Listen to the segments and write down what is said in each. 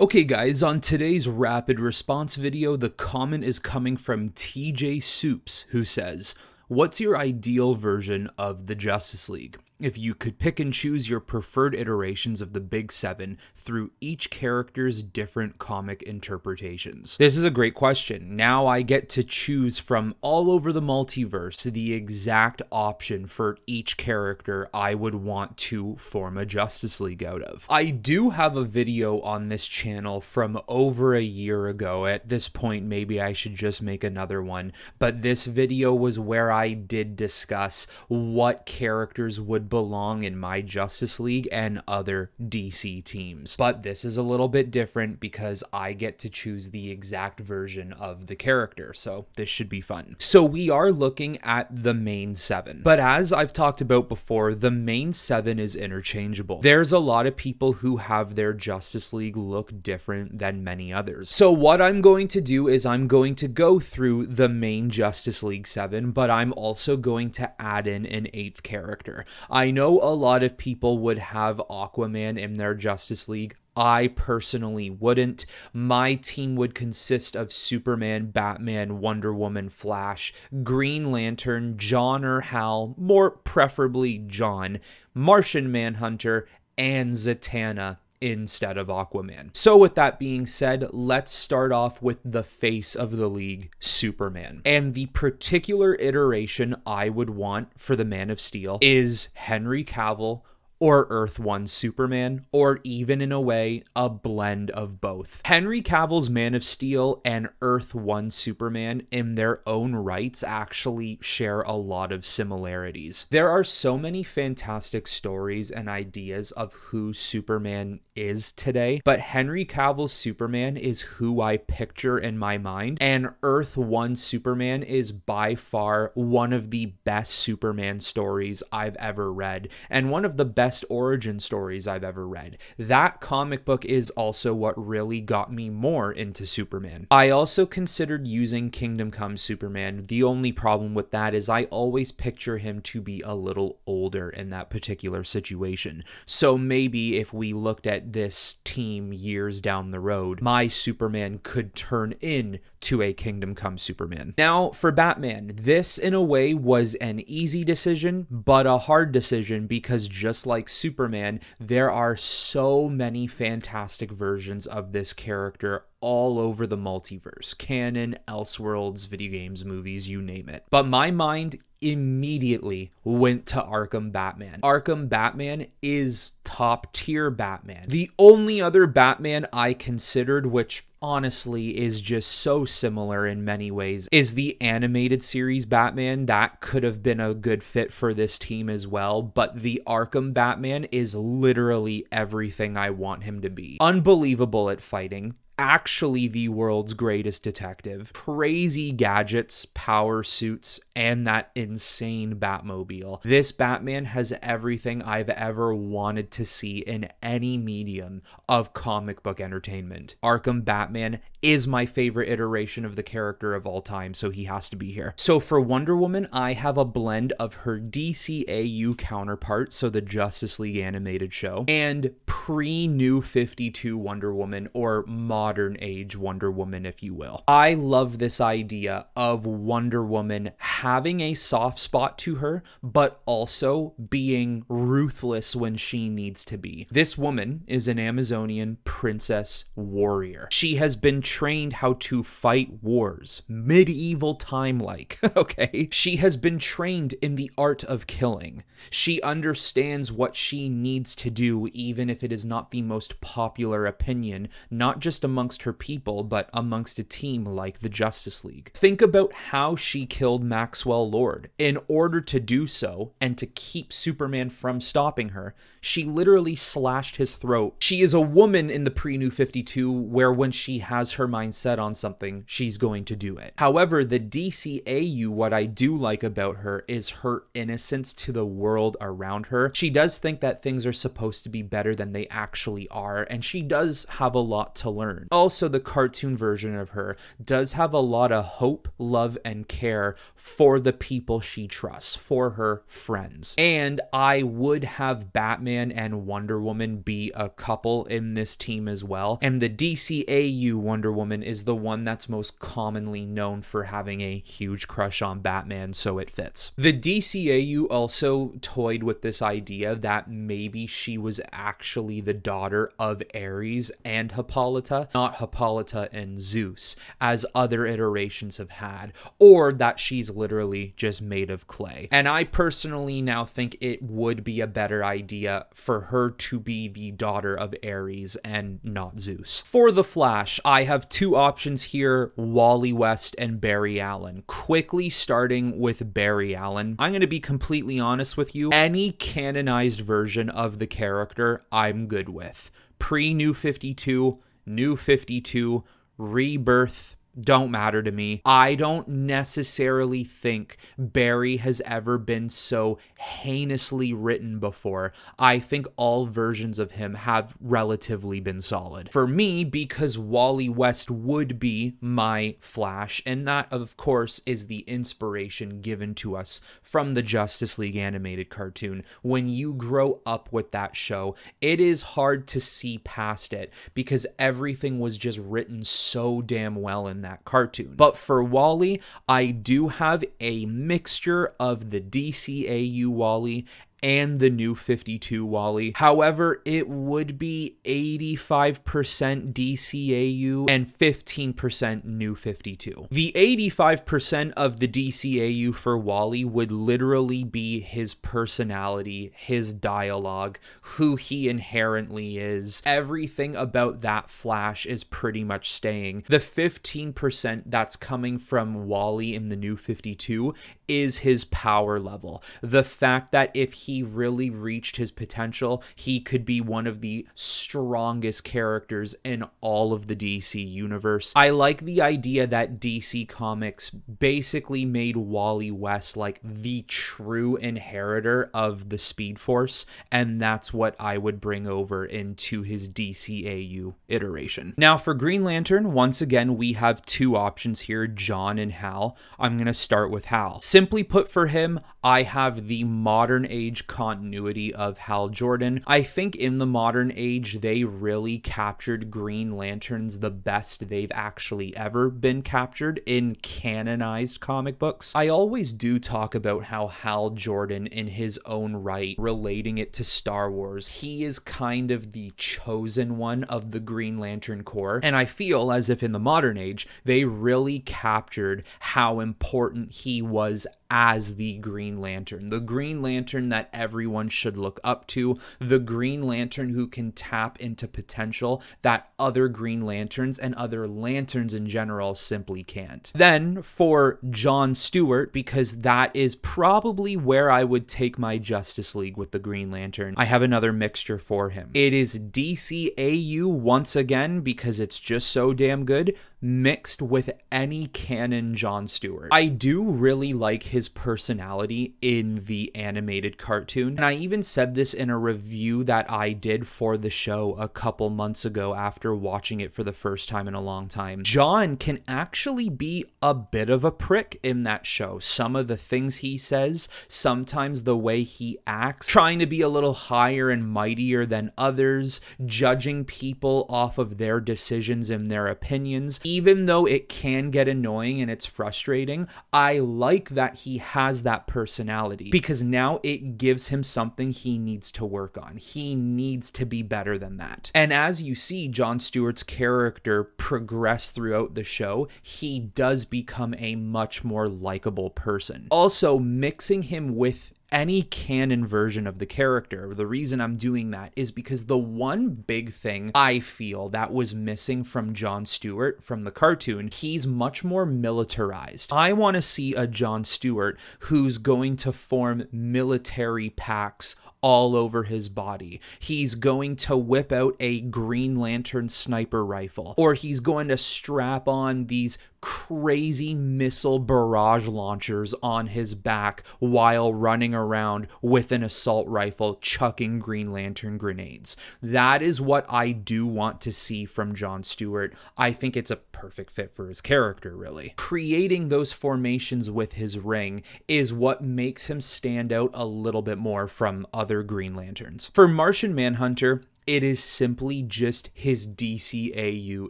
Okay guys, on today's rapid response video, the comment is coming from TJ Soups, who says, "What's your ideal version of the Justice League? If you could pick and choose your preferred iterations of the Big Seven through each character's different comic interpretations." This is a great question. Now I get to choose from all over the multiverse the exact option for each character I would want to form a Justice League out of. I do have a video on this channel from over a year ago. At this point, maybe I should just make another one, but this video was where I did discuss what characters would belong in my Justice League and other DC teams. But this is a little bit different because I get to choose the exact version of the character, so this should be fun. So we are looking at the main seven, but as I've talked about before, the main seven is interchangeable. There's a lot of people who have their Justice League look different than many others. So what I'm going to do is I'm going to go through the main Justice League 7, but I'm also going to add in an 8th character. I know a lot of people would have Aquaman in their Justice League. I personally wouldn't. My team would consist of Superman, Batman, Wonder Woman, Flash, Green Lantern, John or Hal, more preferably John, Martian Manhunter, and Zatanna instead of Aquaman. So with that being said, let's start off with the face of the league, Superman. And the particular iteration I would want for the Man of Steel is Henry Cavill or Earth 1 Superman, or even in a way, a blend of both. Henry Cavill's Man of Steel and Earth 1 Superman in their own rights actually share a lot of similarities. There are so many fantastic stories and ideas of who Superman is today, but Henry Cavill's Superman is who I picture in my mind, and Earth 1 Superman is by far one of the best Superman stories I've ever read, and one of the best origin stories I've ever read. That comic book is also what really got me more into Superman. I also considered using Kingdom Come Superman. The only problem with that is I always picture him to be a little older in that particular situation. So maybe if we looked at this team years down the road, my Superman could turn in to a Kingdom Come Superman. Now for Batman, this in a way was an easy decision, but a hard decision because just like Superman, there are so many fantastic versions of this character all over the multiverse, canon, Elseworlds, video games, movies, you name it. But my mind immediately went to Arkham Batman. Arkham Batman is top tier Batman. The only other Batman I considered, which honestly is just so similar in many ways, is the animated series Batman. That could have been a good fit for this team as well, but the Arkham Batman is literally everything I want him to be. Unbelievable at fighting, actually the world's greatest detective, crazy gadgets, power suits, and that insane Batmobile. This Batman has everything I've ever wanted to see in any medium of comic book entertainment. Arkham Batman is my favorite iteration of the character of all time, so he has to be here. So for Wonder Woman, I have a blend of her DCAU counterpart, so the Justice League animated show, and pre-New 52 Wonder Woman, or modern age Wonder Woman, if you will. I love this idea of Wonder Woman having a soft spot to her, but also being ruthless when she needs to be. This woman is an Amazonian princess warrior. She has been trained how to fight wars, medieval time-like, okay? She has been trained in the art of killing. She understands what she needs to do, even if it is not the most popular opinion, not just amongst her people, but amongst a team like the Justice League. Think about how she killed Maxwell Lord. In order to do so, and to keep Superman from stopping her, she literally slashed his throat. She is a woman in the pre-New 52, where when she has her mind set on something, she's going to do it. However, the DCAU, what I do like about her is her innocence to the world around her. She does think that things are supposed to be better than they actually are, and she does have a lot to learn. Also, the cartoon version of her does have a lot of hope, love, and care for the people she trusts, for her friends. And I would have Batman and Wonder Woman be a couple in this team as well. And the DCAU Wonder Woman is the one that's most commonly known for having a huge crush on Batman, so it fits. The DCAU also toyed with this idea that maybe she was actually the daughter of Ares and Hippolyta, not Hippolyta and Zeus, as other iterations have had, or that she's literally just made of clay. And I personally now think it would be a better idea for her to be the daughter of Ares and not Zeus. For the Flash, I have two options here, Wally West and Barry Allen. Quickly starting with Barry Allen, I'm going to be completely honest with you, any canonized version of the character I'm good with. Pre-New 52, New 52, Rebirth, don't matter to me. I don't necessarily think Barry has ever been so heinously written before. I think all versions of him have relatively been solid. For me, because Wally West would be my Flash, and that, of course, is the inspiration given to us from the Justice League animated cartoon. When you grow up with that show, it is hard to see past it because everything was just written so damn well in that cartoon. But for Wally, I do have a mixture of the DCAU Wally and the New 52 Wally. However, it would be 85% DCAU and 15% New 52. The 85% of the DCAU for Wally would literally be his personality, his dialogue, who he inherently is. Everything about that Flash is pretty much staying. The 15% that's coming from Wally in the New 52 is his power level. The fact that if he really reached his potential, he could be one of the strongest characters in all of the DC universe. I like the idea that DC Comics basically made Wally West like the true inheritor of the Speed Force, and that's what I would bring over into his DCAU iteration. Now for Green Lantern, once again, we have two options here, John and Hal. I'm going to start with Hal. Simply put, for him, I have the modern age continuity of Hal Jordan. I think in the modern age, they really captured Green Lanterns the best they've actually ever been captured in canonized comic books. I always do talk about how Hal Jordan, in his own right, relating it to Star Wars, he is kind of the chosen one of the Green Lantern Corps, and I feel as if in the modern age, they really captured how important he was as the Green Lantern. The Green Lantern that everyone should look up to. The Green Lantern who can tap into potential that other Green Lanterns and other lanterns in general simply can't. Then for John Stewart, because that is probably where I would take my Justice League with the Green Lantern, I have another mixture for him. It is DCAU once again because it's just so damn good, mixed with any canon John Stewart. I do really like his personality in the animated cartoon, and I even said this in a review that I did for the show a couple months ago after watching it for the first time in a long time. John can actually be a bit of a prick in that show. Some of the things he says, sometimes the way he acts, trying to be a little higher and mightier than others, judging people off of their decisions and their opinions. Even though it can get annoying and it's frustrating, I like that he has that personality because now it gives him something he needs to work on. He needs to be better than that. And as you see John Stewart's character progress throughout the show, he does become a much more likable person. Also, mixing him with any canon version of the character. The reason I'm doing that is because the one big thing I feel that was missing from John Stewart from the cartoon, he's much more militarized. I want to see a John Stewart who's going to form military packs all over his body. He's going to whip out a Green Lantern sniper rifle, or he's going to strap on these crazy missile barrage launchers on his back while running around with an assault rifle chucking Green Lantern grenades. That is what I do want to see from Jon Stewart. I think it's a perfect fit for his character, really. Creating those formations with his ring is what makes him stand out a little bit more from other Green Lanterns. For Martian Manhunter, it is simply just his DCAU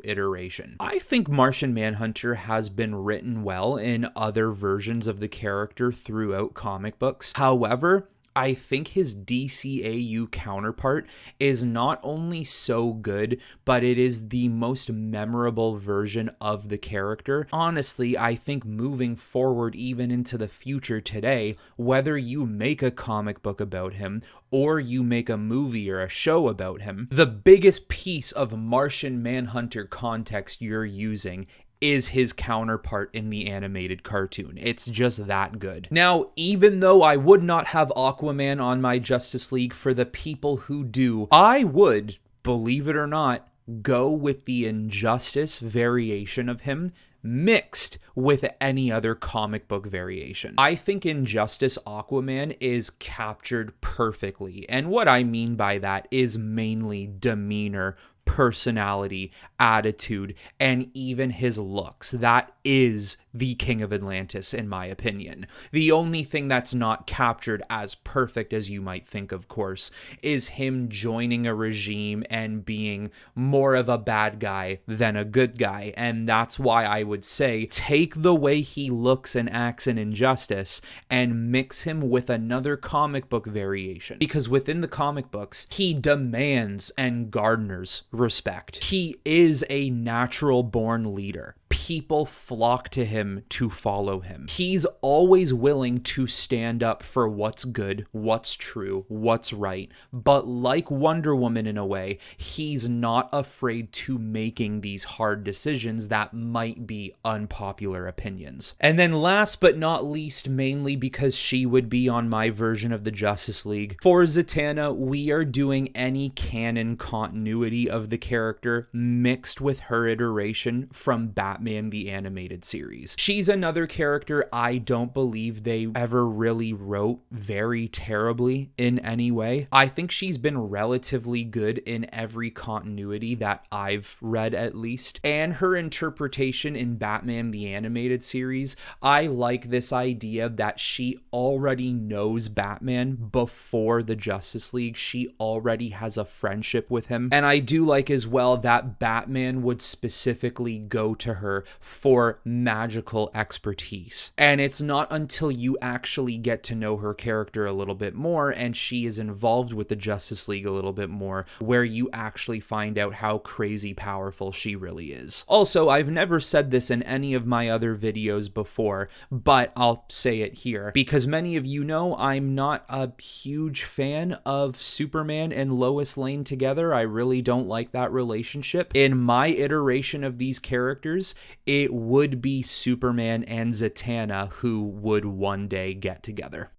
iteration. I think Martian Manhunter has been written well in other versions of the character throughout comic books. However, I think his DCAU counterpart is not only so good, but it is the most memorable version of the character. Honestly, I think moving forward even into the future today, whether you make a comic book about him or you make a movie or a show about him, the biggest piece of Martian Manhunter context you're using is his counterpart in the animated cartoon. It's just that good. Now, even though I would not have Aquaman on my Justice League, for the people who do, I would, believe it or not, go with the Injustice variation of him mixed with any other comic book variation. I think Injustice Aquaman is captured perfectly, and what I mean by that is mainly demeanor, personality, attitude, and even his looks. That is the King of Atlantis, in my opinion. The only thing that's not captured as perfect as you might think, of course, is him joining a regime and being more of a bad guy than a good guy. And that's why I would say take the way he looks and acts in Injustice and mix him with another comic book variation. Because within the comic books, he demands and garners respect. He is a natural born leader. People flock to him to follow him. He's always willing to stand up for what's good, what's true, what's right. But like Wonder Woman in a way, he's not afraid to making these hard decisions that might be unpopular opinions. And then last but not least, mainly because she would be on my version of the Justice League, for Zatanna, we are doing any canon continuity of the character mixed with her iteration from Batman the Animated Series. She's another character I don't believe they ever really wrote very terribly in any way. I think she's been relatively good in every continuity that I've read, at least. And her interpretation in Batman the Animated Series, I like this idea that she already knows Batman before the Justice League. She already has a friendship with him. And I do like as well that Batman would specifically go to her for magical expertise. And it's not until you actually get to know her character a little bit more and she is involved with the Justice League a little bit more where you actually find out how crazy powerful she really is. Also, I've never said this in any of my other videos before, but I'll say it here because many of you know I'm not a huge fan of Superman and Lois Lane together. I really don't like that relationship. In my iteration of these characters, it would be Superman and Zatanna who would one day get together.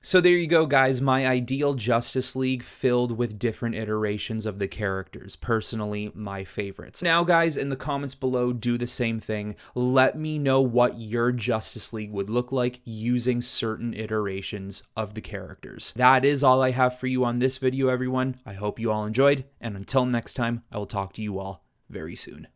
So there you go, guys, my ideal Justice League filled with different iterations of the characters. Personally, my favorites. Now, guys, in the comments below, do the same thing. Let me know what your Justice League would look like using certain iterations of the characters. That is all I have for you on this video, everyone. I hope you all enjoyed, and until next time, I will talk to you all very soon.